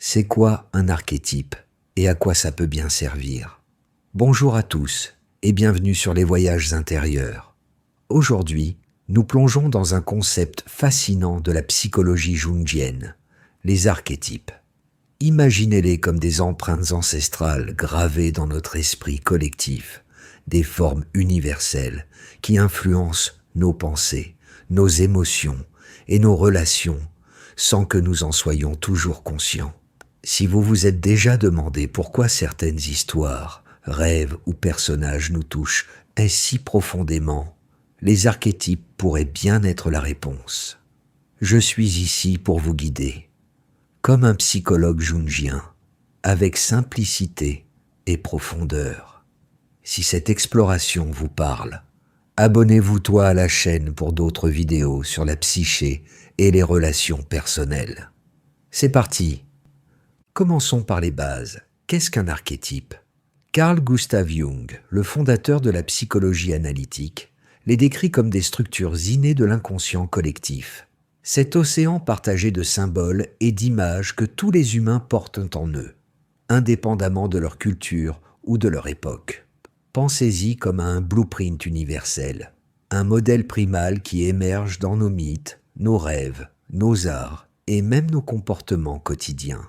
C'est quoi un archétype et à quoi ça peut bien servir? Bonjour à tous et bienvenue sur les voyages intérieurs. Aujourd'hui, nous plongeons dans un concept fascinant de la psychologie jungienne, les archétypes. Imaginez-les comme des empreintes ancestrales gravées dans notre esprit collectif, des formes universelles qui influencent nos pensées, nos émotions et nos relations sans que nous en soyons toujours conscients. Si vous vous êtes déjà demandé pourquoi certaines histoires, rêves ou personnages nous touchent ainsi profondément, les archétypes pourraient bien être la réponse. Je suis ici pour vous guider, comme un psychologue jungien, avec simplicité et profondeur. Si cette exploration vous parle, abonnez-vous toi à la chaîne pour d'autres vidéos sur la psyché et les relations personnelles. C'est parti! Commençons par les bases. Qu'est-ce qu'un archétype? Carl Gustav Jung, le fondateur de la psychologie analytique, les décrit comme des structures innées de l'inconscient collectif. Cet océan partagé de symboles et d'images que tous les humains portent en eux, indépendamment de leur culture ou de leur époque. Pensez-y comme à un blueprint universel, un modèle primal qui émerge dans nos mythes, nos rêves, nos arts et même nos comportements quotidiens.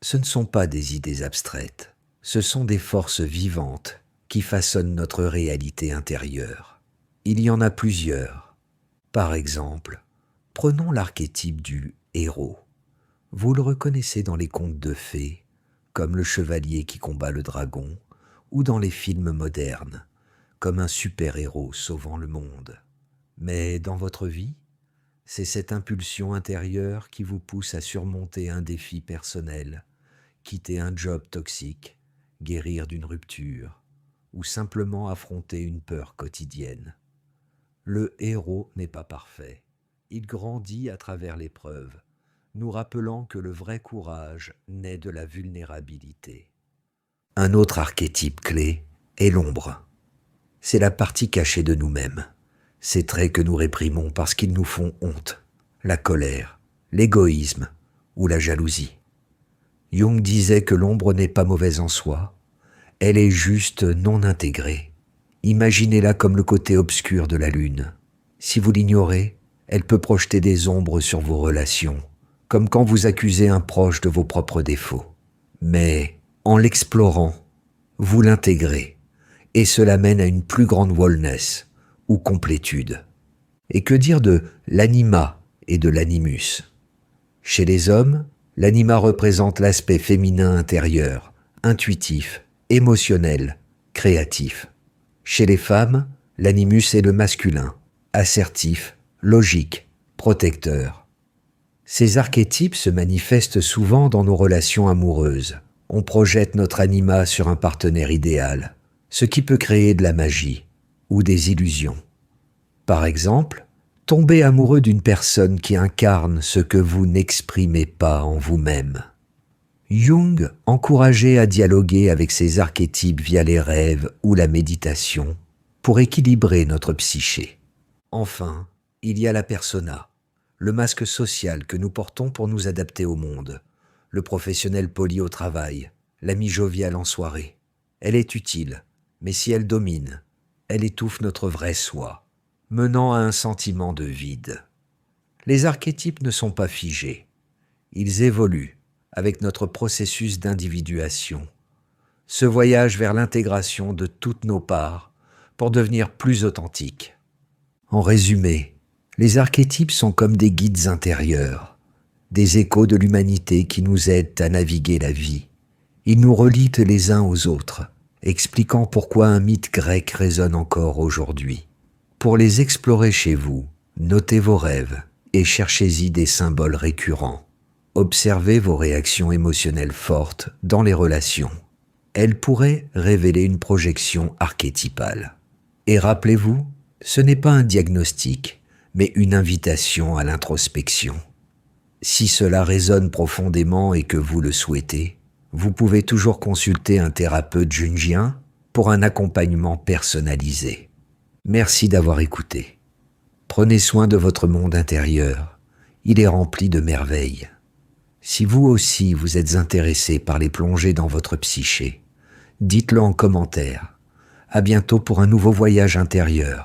Ce ne sont pas des idées abstraites, ce sont des forces vivantes qui façonnent notre réalité intérieure. Il y en a plusieurs. Par exemple, prenons l'archétype du héros. Vous le reconnaissez dans les contes de fées, comme le chevalier qui combat le dragon, ou dans les films modernes, comme un super-héros sauvant le monde. Mais dans votre vie, c'est cette impulsion intérieure qui vous pousse à surmonter un défi personnel, quitter un job toxique, guérir d'une rupture, ou simplement affronter une peur quotidienne. Le héros n'est pas parfait. Il grandit à travers l'épreuve, nous rappelant que le vrai courage naît de la vulnérabilité. Un autre archétype clé est l'ombre. C'est la partie cachée de nous-mêmes, ces traits que nous réprimons parce qu'ils nous font honte, la colère, l'égoïsme ou la jalousie. Jung disait que l'ombre n'est pas mauvaise en soi, elle est juste non intégrée. Imaginez-la comme le côté obscur de la lune. Si vous l'ignorez, elle peut projeter des ombres sur vos relations, comme quand vous accusez un proche de vos propres défauts. Mais en l'explorant, vous l'intégrez, et cela mène à une plus grande wellness ou complétude. Et que dire de l'anima et de l'animus? Chez les hommes, l'anima représente l'aspect féminin intérieur, intuitif, émotionnel, créatif. Chez les femmes, l'animus est le masculin, assertif, logique, protecteur. Ces archétypes se manifestent souvent dans nos relations amoureuses. On projette notre anima sur un partenaire idéal, ce qui peut créer de la magie ou des illusions. Par exemple, tombez amoureux d'une personne qui incarne ce que vous n'exprimez pas en vous-même. Jung encourageait à dialoguer avec ces archétypes via les rêves ou la méditation pour équilibrer notre psyché. Enfin, il y a la persona, le masque social que nous portons pour nous adapter au monde, le professionnel poli au travail, l'ami jovial en soirée. Elle est utile, mais si elle domine, elle étouffe notre vrai soi, menant à un sentiment de vide. Les archétypes ne sont pas figés. Ils évoluent avec notre processus d'individuation, ce voyage vers l'intégration de toutes nos parts pour devenir plus authentiques. En résumé, les archétypes sont comme des guides intérieurs, des échos de l'humanité qui nous aident à naviguer la vie. Ils nous relient les uns aux autres, expliquant pourquoi un mythe grec résonne encore aujourd'hui. Pour les explorer chez vous, notez vos rêves et cherchez-y des symboles récurrents. Observez vos réactions émotionnelles fortes dans les relations. Elles pourraient révéler une projection archétypale. Et rappelez-vous, ce n'est pas un diagnostic, mais une invitation à l'introspection. Si cela résonne profondément et que vous le souhaitez, vous pouvez toujours consulter un thérapeute jungien pour un accompagnement personnalisé. Merci d'avoir écouté. Prenez soin de votre monde intérieur. Il est rempli de merveilles. Si vous aussi vous êtes intéressé par les plongées dans votre psyché, dites-le en commentaire. À bientôt pour un nouveau voyage intérieur.